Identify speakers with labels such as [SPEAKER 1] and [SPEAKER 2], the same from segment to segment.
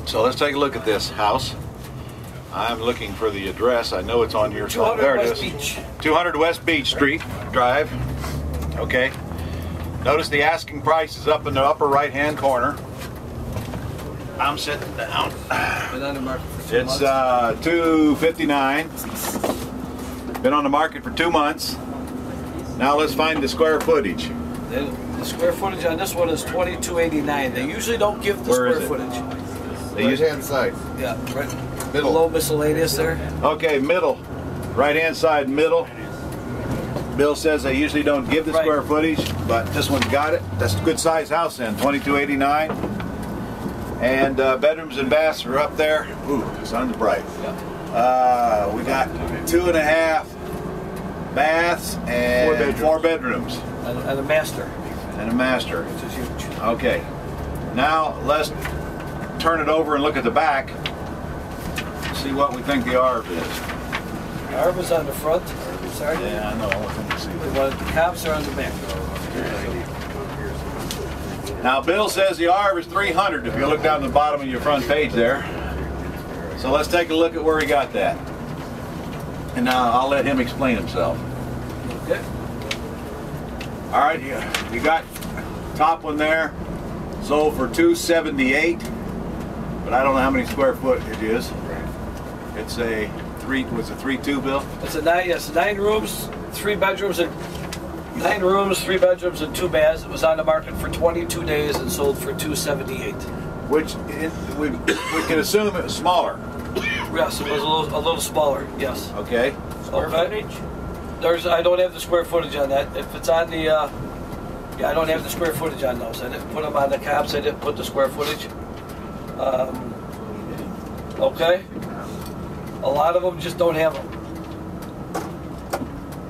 [SPEAKER 1] So let's take a look at this house. I'm looking for the address. I know it's on here.
[SPEAKER 2] 200
[SPEAKER 1] there it
[SPEAKER 2] West
[SPEAKER 1] is.
[SPEAKER 2] Beach.
[SPEAKER 1] 200 West Beach Street Drive. Okay. Notice the asking price is up in the upper right-hand corner. I'm sitting down.
[SPEAKER 2] Been on the market for 2
[SPEAKER 1] It's
[SPEAKER 2] months.
[SPEAKER 1] $259. Been on the market for 2 months. Now let's find the square footage.
[SPEAKER 2] The square footage on this one is $22.89. They usually don't give the
[SPEAKER 1] Where is
[SPEAKER 2] square
[SPEAKER 1] it?
[SPEAKER 2] footage.
[SPEAKER 1] They use
[SPEAKER 3] Right-hand side.
[SPEAKER 2] Yeah, right
[SPEAKER 3] Middle.
[SPEAKER 2] below miscellaneous there.
[SPEAKER 1] Okay, middle. Right-hand side, middle. Bill says they usually don't give the
[SPEAKER 2] Right.
[SPEAKER 1] square footage, but this one's got it. That's a good size house then, $22.89. And bedrooms and baths are up there. Ooh, the sun's bright.
[SPEAKER 2] Yeah.
[SPEAKER 1] We got 2.5 baths and 4 bedrooms.
[SPEAKER 2] And a master,
[SPEAKER 1] And a master.
[SPEAKER 2] which is huge.
[SPEAKER 1] Okay, now let's turn it over and look at the back. See what we think the ARV is.
[SPEAKER 2] Arb is on the front. Sorry.
[SPEAKER 1] Yeah, I know. Let me see.
[SPEAKER 2] The cops are on the back.
[SPEAKER 1] Now Bill says the ARV is 300 if you look down the bottom of your front page there. So let's take a look at where he got that. And now I'll let him explain himself.
[SPEAKER 2] Okay.
[SPEAKER 1] All right, you got top one there, sold for $278, but I don't know how many square foot it is. It's a 3.2, Bill?
[SPEAKER 2] It's a 9 rooms, 3 bedrooms, and 9 rooms, 3 bedrooms, and 2 baths. It was on the market for 22 days and sold for $278.
[SPEAKER 1] Which we can assume it was smaller.
[SPEAKER 2] Yes, it was a little smaller. Yes.
[SPEAKER 1] Okay.
[SPEAKER 2] Square footage? I don't have the square footage on that. If it's on the, yeah, I don't have the square footage on those. I didn't put them on the comps. I didn't put the square footage. Okay. A lot of them just don't have them.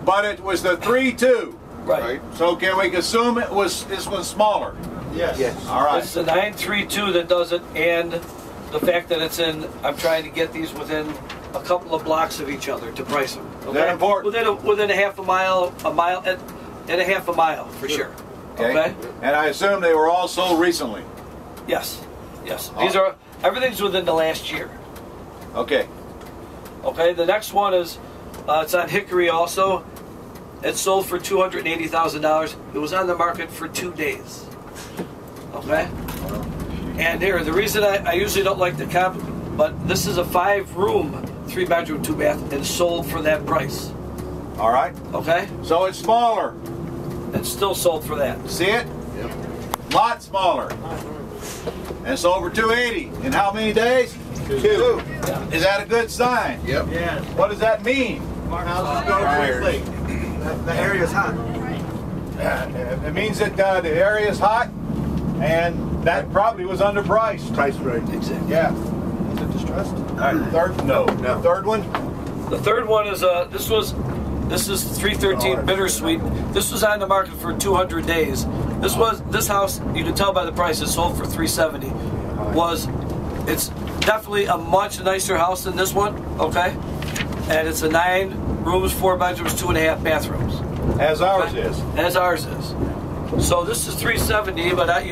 [SPEAKER 1] But it was the 3.2.
[SPEAKER 2] Right.
[SPEAKER 1] So can we assume this was smaller?
[SPEAKER 3] Yes.
[SPEAKER 1] All right.
[SPEAKER 2] It's the 932 that does it, and the fact that it's in. I'm trying to get these within a couple of blocks of each other to price them. Okay?
[SPEAKER 1] Is that important?
[SPEAKER 2] Within a half a mile, and a half a mile for sure. Okay.
[SPEAKER 1] And I assume they were all sold recently.
[SPEAKER 2] Yes. Yes. These are everything's within the last year.
[SPEAKER 1] Okay.
[SPEAKER 2] Okay. The next one is it's on Hickory also. It's sold for $280,000. It was on the market for 2 days. Okay. And here, the reason I usually don't like the comp, but this is a 5-room, 3-bedroom, 2-bath, and sold for that price.
[SPEAKER 1] All right.
[SPEAKER 2] Okay.
[SPEAKER 1] So it's smaller.
[SPEAKER 2] It's still sold for that.
[SPEAKER 1] See it?
[SPEAKER 3] Yep.
[SPEAKER 1] Lot smaller. And it's over 280. In how many days? 2.
[SPEAKER 2] Yeah.
[SPEAKER 1] Is that a good sign?
[SPEAKER 3] Yep.
[SPEAKER 4] Yeah,
[SPEAKER 1] What does that mean?
[SPEAKER 4] houses go quickly. The area's hot.
[SPEAKER 1] It means that the area is hot, and that probably was underpriced.
[SPEAKER 3] Price right.
[SPEAKER 2] Exactly.
[SPEAKER 1] Yeah.
[SPEAKER 3] Is it distressed?
[SPEAKER 1] All right. Third? No. Third one?
[SPEAKER 2] The third one is this is 313 Bittersweet. This was on the market for 200 days. This house, you can tell by the price, it sold for 370. It's definitely a much nicer house than this one. Okay, and it's a 9 rooms, 4 bedrooms, 2.5 bathrooms.
[SPEAKER 1] As ours is.
[SPEAKER 2] As ours is. So this is 370, but
[SPEAKER 1] How do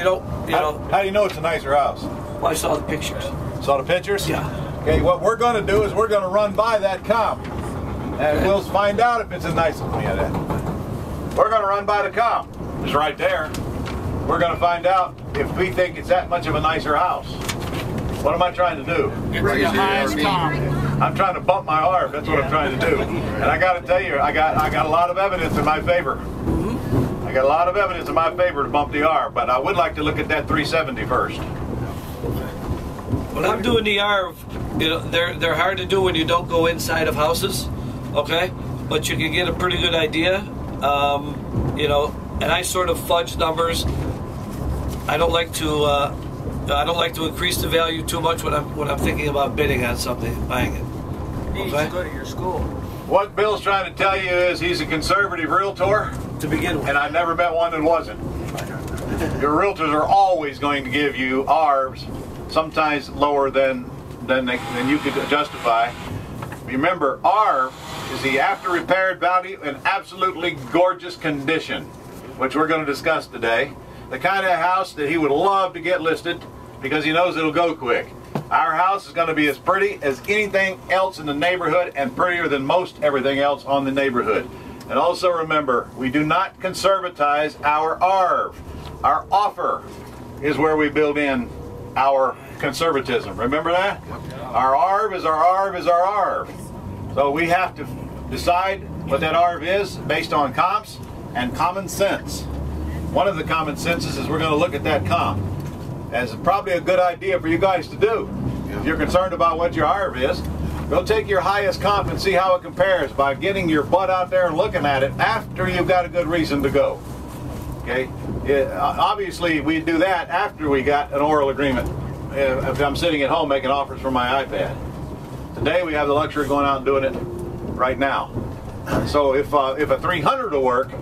[SPEAKER 1] you know it's a nicer house?
[SPEAKER 2] well, I saw the pictures.
[SPEAKER 1] Saw the pictures?
[SPEAKER 2] Yeah.
[SPEAKER 1] Okay, what we're going to do is we're going to run by that comp. And we'll find out if it's as nice as me. We're going to run by the comp. It's right there. We're going to find out if we think it's that much of a nicer house. What am I trying to do?
[SPEAKER 3] Raise your
[SPEAKER 4] highest comp.
[SPEAKER 1] I'm trying to bump my ARV. That's what I'm trying to do. And I got to tell you, I got a lot of evidence in my favor. I got a lot of evidence in my favor to bump the ARV, but I would like to look at that 370 first.
[SPEAKER 2] When I'm doing the ARV, they're hard to do when you don't go inside of houses, okay? But you can get a pretty good idea, and I sort of fudge numbers. I don't like to increase the value too much when I'm thinking about bidding on something, buying it.
[SPEAKER 4] You need to go to your school.
[SPEAKER 1] What Bill's trying to tell you is he's a conservative realtor,
[SPEAKER 2] To begin with.
[SPEAKER 1] and I've never met one that wasn't. Your realtors are always going to give you ARVs, sometimes lower than you could justify. Remember, ARV is the after repaired value in absolutely gorgeous condition, which we're going to discuss today. The kind of house that he would love to get listed because he knows it'll go quick. Our house is going to be as pretty as anything else in the neighborhood and prettier than most everything else on the neighborhood. And also remember, we do not conservatize our ARV. Our offer is where we build in our conservatism. Remember that? Our ARV is our ARV is our ARV. So we have to decide what that ARV is based on comps and common sense. One of the common senses is we're going to look at that comp. As probably a good idea for you guys to do. If you're concerned about what your ARV is, go take your highest comp and see how it compares by getting your butt out there and looking at it after you've got a good reason to go. Okay? Obviously, we do that after we got an oral agreement. If I'm sitting at home making offers from my iPad. Today we have the luxury of going out and doing it right now. So if a 300 will work,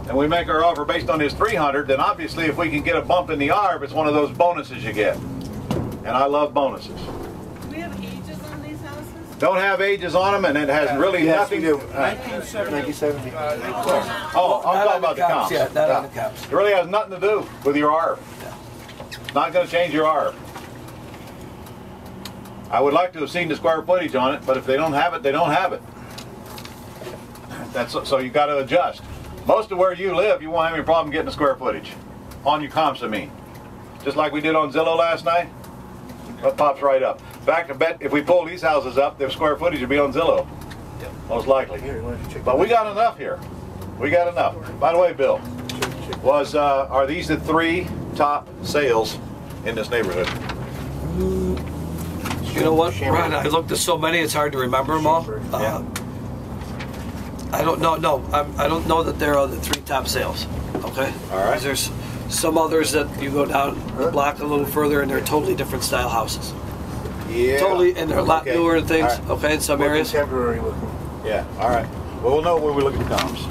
[SPEAKER 1] and we make our offer based on his 300, then obviously if we can get a bump in the ARV, it's one of those bonuses you get. And I love bonuses.
[SPEAKER 3] Do we have ages on these houses?
[SPEAKER 1] Don't have ages on them, and it has really nothing to do.
[SPEAKER 4] 1970.
[SPEAKER 1] Oh, I'm talking about the comps.
[SPEAKER 2] Yeah, not on the comps.
[SPEAKER 1] It really has nothing to do with your ARV. It's not going to change your ARV. I would like to have seen the square footage on it, but if they don't have it, they don't have it. So you got to adjust. Most of where you live, you won't have any problem getting the square footage on your comps, I mean. Just like we did on Zillow last night, that pops right up. In fact, I bet if we pull these houses up, their square footage would be on Zillow, most likely. But we got enough here. We got enough. By the way, Bill, are these the 3 top sales in this neighborhood?
[SPEAKER 2] You know what, Ron? I looked at so many, it's hard to remember them all. I don't know. No, I don't know that there are the 3 top sales. Okay.
[SPEAKER 1] All right.
[SPEAKER 2] There's some others that you go down the block a little further, and they're totally different style houses.
[SPEAKER 1] Yeah.
[SPEAKER 2] Totally, and they're a lot newer and things. Right. Okay, in some areas.
[SPEAKER 4] Contemporary looking.
[SPEAKER 1] Yeah. All right. Well, we'll know when we look at the comps.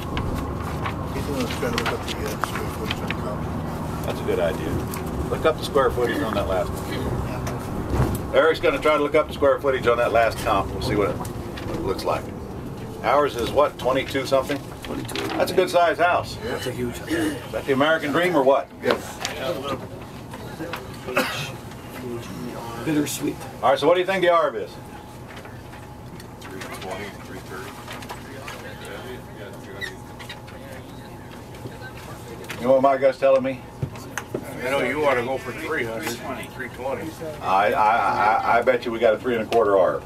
[SPEAKER 4] He's going to try to look up the square footage on the comp.
[SPEAKER 1] That's a good idea. Look up the square footage on that last one. Eric's going to try to look up the square footage on that last comp. We'll see what it looks like. Ours is what, 22 something?
[SPEAKER 2] 22.
[SPEAKER 1] That's a good sized house.
[SPEAKER 4] Yeah.
[SPEAKER 2] That's a huge house.
[SPEAKER 1] Is that the American dream or what?
[SPEAKER 4] Yes.
[SPEAKER 2] Bittersweet.
[SPEAKER 1] All right, so what do you think the ARV is?
[SPEAKER 5] 320, 330.
[SPEAKER 1] You know what my gut's telling me?
[SPEAKER 5] I know you want to go for 300, 320.
[SPEAKER 1] I bet you we got a 3 1/4 ARV.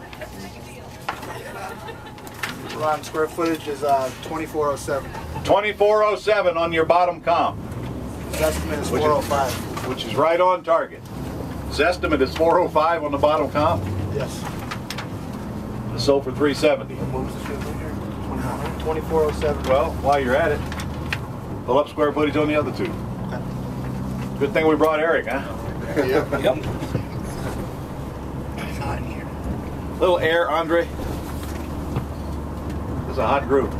[SPEAKER 4] Ron, square footage is 2407.
[SPEAKER 1] 2407 on your bottom comp,
[SPEAKER 4] His estimate is 405.
[SPEAKER 1] which is right on target. His estimate is 405 on the bottom comp.
[SPEAKER 4] Yes.
[SPEAKER 1] It sold for 370.
[SPEAKER 4] What was the square footage here? 2407.
[SPEAKER 1] Well, while you're at it, pull up square footage on the other 2. Good thing we brought Eric, huh?
[SPEAKER 4] Yep.
[SPEAKER 2] Yep.
[SPEAKER 4] It's hot in here.
[SPEAKER 1] Little air, Andre. It's a hot group.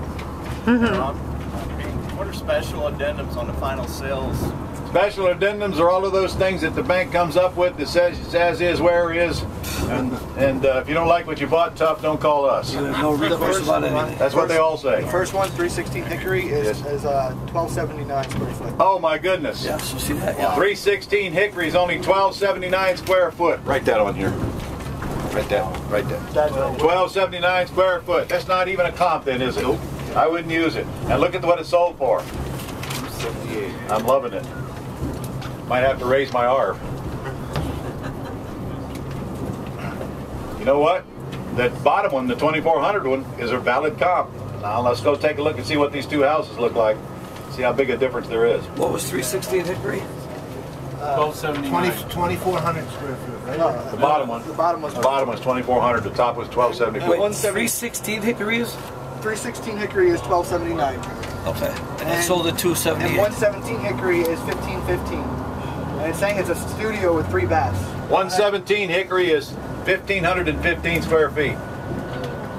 [SPEAKER 6] What are special addendums on the final sales?
[SPEAKER 1] Special addendums are all of those things that the bank comes up with that says it's as is, where is, and if you don't like what you bought, tough, don't call us.
[SPEAKER 2] You have no recourse about anything.
[SPEAKER 1] That's what they all say.
[SPEAKER 4] The first one, 316 Hickory, is
[SPEAKER 1] Yes.
[SPEAKER 4] 1279 square foot.
[SPEAKER 1] Oh my goodness.
[SPEAKER 2] Yeah, so see that? Yeah.
[SPEAKER 1] 316 Hickory is only 1279 square foot. Write that on here. Write that. Write that.
[SPEAKER 4] That's right.
[SPEAKER 1] 1279 square foot. That's not even a comp then, is it? Nope. I wouldn't use it. And look at what it sold for.
[SPEAKER 5] 278.
[SPEAKER 1] I'm loving it. Might have to raise my ARV. You know what? That bottom one, the 2400 one, is a valid comp. Now let's go take a look and see what these 2 houses look like. See how big a difference there is.
[SPEAKER 2] What was 316 Hickory?
[SPEAKER 6] 1279.
[SPEAKER 4] 2400 square foot, right?
[SPEAKER 1] The bottom one.
[SPEAKER 4] The bottom was
[SPEAKER 1] The bottom was 2400. The top was 1274.
[SPEAKER 2] Wait,
[SPEAKER 4] 170.
[SPEAKER 2] 316 Hickory is?
[SPEAKER 4] 316 Hickory is 1279.
[SPEAKER 2] Okay. And it sold at 278.
[SPEAKER 4] And 117 Hickory is 1515. And it's saying it's a studio with 3 baths.
[SPEAKER 1] 117 Hickory is 1,515 square feet.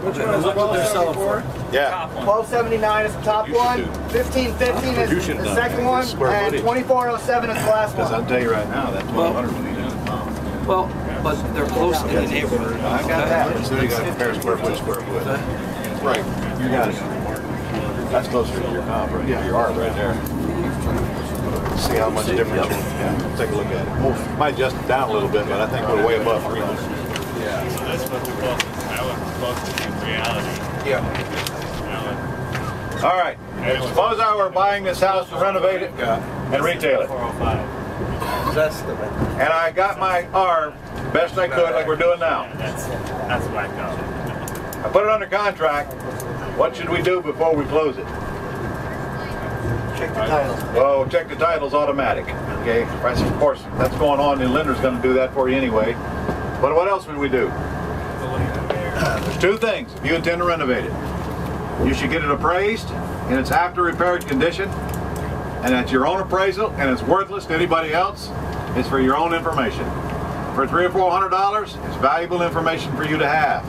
[SPEAKER 4] Which
[SPEAKER 2] one is what they're selling for?
[SPEAKER 1] Yeah.
[SPEAKER 4] 1279 is the top
[SPEAKER 1] You should
[SPEAKER 4] one,
[SPEAKER 1] do.
[SPEAKER 4] 1515
[SPEAKER 1] You
[SPEAKER 4] is
[SPEAKER 1] should
[SPEAKER 4] the
[SPEAKER 1] have
[SPEAKER 4] second
[SPEAKER 1] done
[SPEAKER 4] one,
[SPEAKER 1] square
[SPEAKER 4] and
[SPEAKER 1] footage.
[SPEAKER 4] 2407 is the last
[SPEAKER 1] Because I'll
[SPEAKER 4] one.
[SPEAKER 1] tell you right now, that 1200 would be good.
[SPEAKER 2] Well, but they're close in the neighborhood.
[SPEAKER 1] I got that. So you got to compare square foot to square foot. Right. You got it. That's closer to your comp, right? Yeah. Your ARV right there. See how much difference. Yeah, take a look at it. We'll, might adjust it down a little bit, but I think we're way above 300.
[SPEAKER 6] Yeah, so that's what the closest, I was closest in reality.
[SPEAKER 1] Yeah. All right. Suppose I were buying this house to renovate it and retail it.
[SPEAKER 6] 405.
[SPEAKER 4] That's the way.
[SPEAKER 1] And I got my arm best I could, like we're doing now.
[SPEAKER 6] That's whacked out.
[SPEAKER 1] I put it under contract. What should we do before we close it?
[SPEAKER 4] Check the titles.
[SPEAKER 1] Well, check the titles automatic. Okay. Of course, that's going on. The lender's going to do that for you anyway. But what else would we do? There's two things if you intend to renovate it. You should get it appraised in its after repaired condition, and that's your own appraisal, and it's worthless to anybody else. It's for your own information. For $300 or $400, it's valuable information for you to have.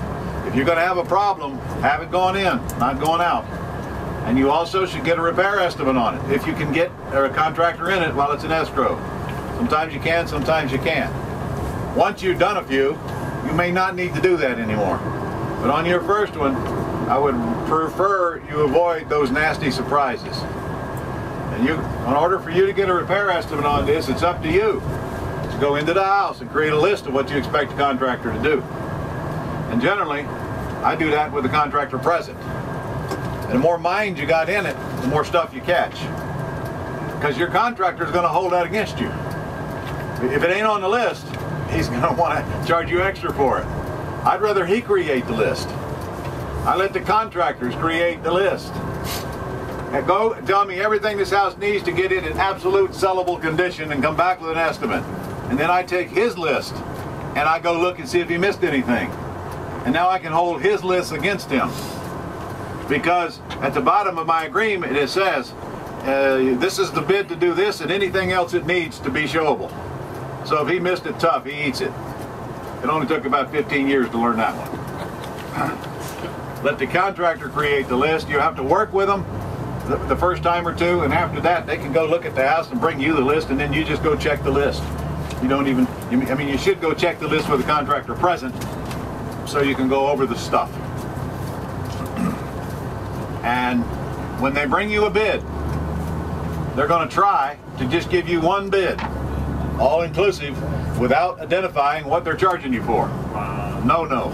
[SPEAKER 1] If you're going to have a problem, have it going in, not going out. And you also should get a repair estimate on it, if you can get a contractor in it while it's in escrow. Sometimes you can, sometimes you can't. Once you've done a few, you may not need to do that anymore. But on your first one, I would prefer you avoid those nasty surprises. And in order for you to get a repair estimate on this, it's up to you to go into the house and create a list of what you expect the contractor to do. And generally, I do that with the contractor present. And the more mind you got in it, the more stuff you catch. Because your contractor is going to hold that against you. If it ain't on the list, he's going to want to charge you extra for it. I'd rather he create the list. I let the contractors create the list. And go tell me everything this house needs to get it in absolute sellable condition and come back with an estimate. And then I take his list and I go look and see if he missed anything. And now I can hold his list against him. Because at the bottom of my agreement it says, this is the bid to do this and anything else it needs to be showable. So if he missed it tough, he eats it. It only took about 15 years to learn that one. Let the contractor create the list. You have to work with them the first time or two, and after that they can go look at the house and bring you the list, and then you just go check the list. You don't even, I mean, you should go check the list with the contractor present so you can go over the stuff. And when they bring you a bid, they're going to try to just give you one bid, all inclusive, without identifying what they're charging you for. No, no.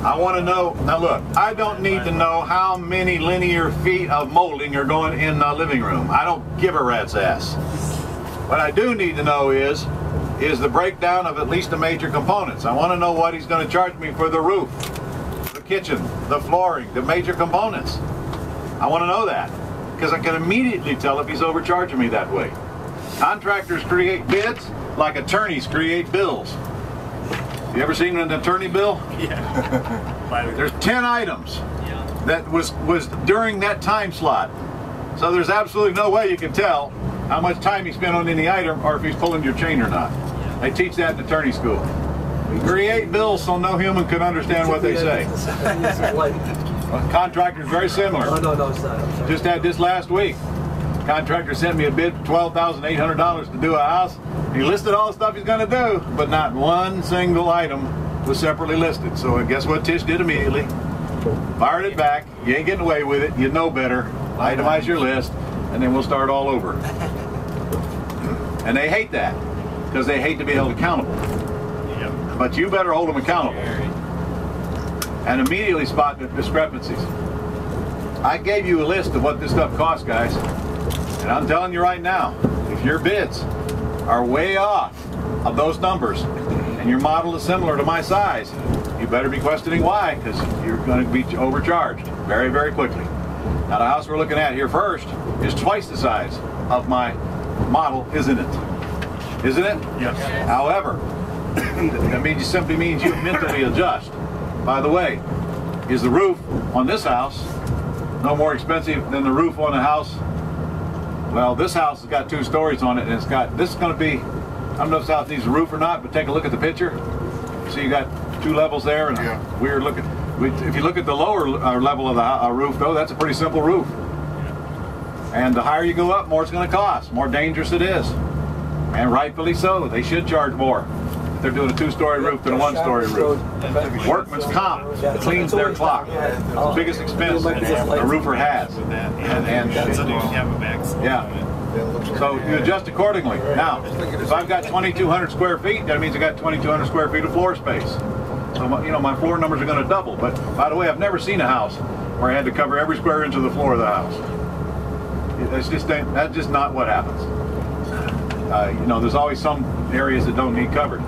[SPEAKER 1] I want to know, now look, I don't need to know how many linear feet of molding are going in the living room. I don't give a rat's ass. What I do need to know is the breakdown of at least the major components. I want to know what he's going to charge me for the roof, the kitchen, the flooring, the major components. I want to know that, because I can immediately tell if he's overcharging me that way. Contractors create bids like attorneys create bills. You ever seen an attorney bill?
[SPEAKER 6] Yeah.
[SPEAKER 1] There's 10 items that was during that time slot. So there's absolutely no way you can tell how much time he spent on any item or if he's pulling your chain or not. They teach that in attorney school. We create bills so no human can understand what they say. Contractors very similar.
[SPEAKER 2] No, it's not.
[SPEAKER 1] Just had this last week. Contractor sent me a bid for $12,800 to do a house. He listed all the stuff he's going to do, but not one single item was separately listed. So guess what Tish did immediately? Fired it back. You ain't getting away with it. You know better. Itemize your list, and then we'll start all over. And they hate that because they hate to be held accountable. But you better hold them accountable and immediately spot the discrepancies. I gave you a list of what this stuff costs, guys, and I'm telling you right now, if your bids are way off of those numbers and your model is similar to my size, you better be questioning why, because you're going to be overcharged very, very quickly. Now the house we're looking at here first is twice the size of my model, isn't it? Isn't it?
[SPEAKER 6] Yes.
[SPEAKER 1] However, that simply means you mentally adjust. By the way, is the roof on this house no more expensive than the roof on the house? Well, this house has got 2 stories on it, and it's got, this is going to be, I don't know if this house needs a roof or not, but take a look at the picture. See, you got 2 levels there, and a weird looking. If you look at the lower level of the roof, though, that's a pretty simple roof. And the higher you go up, more it's going to cost, more dangerous it is. And rightfully so, they should charge more. They're doing a 2-story roof than a 1-story roof. Workman's comp cleans their clock. It's the biggest expense a roofer has.
[SPEAKER 6] And you have a back.
[SPEAKER 1] Yeah. So you adjust accordingly. Now, if I've got 2,200 square feet, that means I got 2,200 square feet of floor space. So my floor numbers are going to double. But by the way, I've never seen a house where I had to cover every square inch of the floor of the house. That's just not what happens. There's always some areas that don't need covered.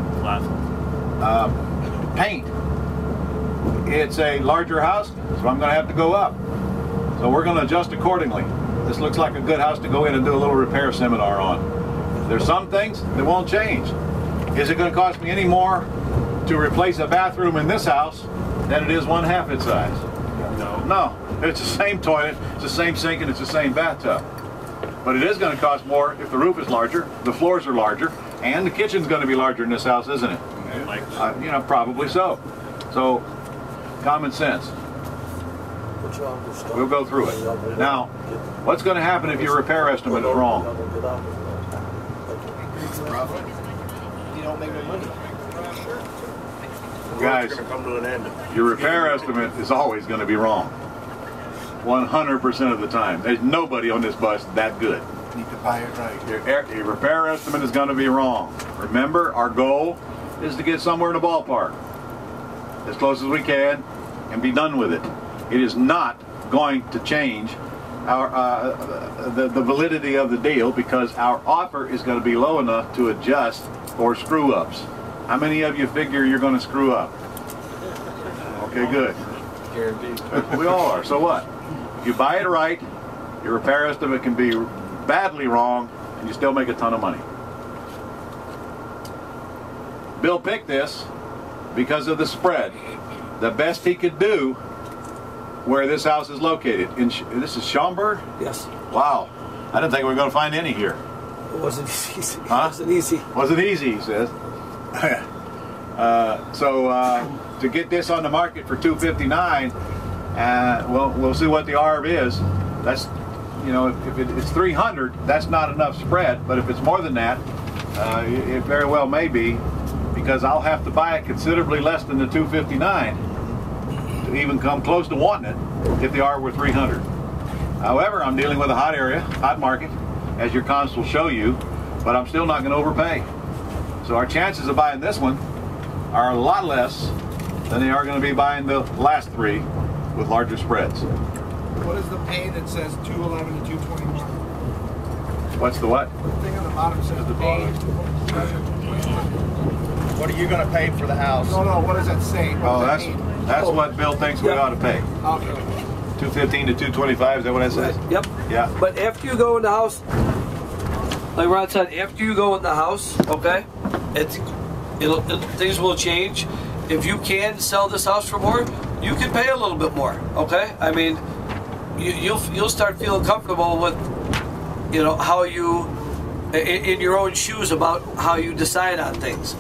[SPEAKER 1] Paint. It's a larger house, so I'm going to have to go up. So we're going to adjust accordingly. This looks like a good house to go in and do a little repair seminar on. There's some things that won't change. Is it going to cost me any more to replace a bathroom in this house than it is 1/2 its size? No. It's the same toilet, it's the same sink, and it's the same bathtub. But it is going to cost more if the roof is larger, the floors are larger, and the kitchen's going to be larger in this house, isn't it? Probably so. So, common sense. We'll go through it. Now, what's going to happen if your repair estimate is wrong?
[SPEAKER 4] You don't make no money.
[SPEAKER 1] Guys, your repair estimate is always going to be wrong. 100% of the time. There's nobody on this bus that good.
[SPEAKER 5] You need to buy it right.
[SPEAKER 1] Your repair estimate is going to be wrong. Remember, our goal is to get somewhere in the ballpark, as close as we can, and be done with it. It is not going to change our the validity of the deal, because our offer is going to be low enough to adjust for screw-ups. How many of you figure you're going to screw up? Okay, good.
[SPEAKER 5] Guaranteed.
[SPEAKER 1] We all are. So what? If you buy it right, your repair estimate can be badly wrong, and you still make a ton of money. Bill picked this because of the spread. The best he could do where this house is located. This is Schaumburg?
[SPEAKER 2] Yes.
[SPEAKER 1] Wow. I didn't think we were going to find any here.
[SPEAKER 2] It wasn't easy.
[SPEAKER 1] Huh?
[SPEAKER 2] It wasn't easy.
[SPEAKER 1] Wasn't easy, he says. To get this on the market for $259, we'll see what the ARB is. That's, if it's 300, that's not enough spread. But if it's more than that, it very well may be, because I'll have to buy it considerably less than the $259 to even come close to wanting it if the ARB were 300. However, I'm dealing with a hot area, hot market, as your comps will show you, but I'm still not going to overpay. So our chances of buying this one are a lot less than they are going to be buying the last three with larger spreads.
[SPEAKER 7] What is the pay that says 211 to 221?
[SPEAKER 1] What's the what?
[SPEAKER 7] The thing on the bottom says the pay.
[SPEAKER 4] What are you going to pay for the house?
[SPEAKER 7] No, what does that say? What does that mean?
[SPEAKER 1] That's what Bill thinks we ought to pay.
[SPEAKER 7] Okay.
[SPEAKER 1] 215 to 225, is that what I said?
[SPEAKER 2] Yep.
[SPEAKER 1] Yeah.
[SPEAKER 2] But after you go in the house, like Ron said, after you go in the house, okay, things will change. If you can sell this house for more, you can pay a little bit more, okay? I mean, you'll start feeling comfortable with, how you, in your own shoes about how you decide on things.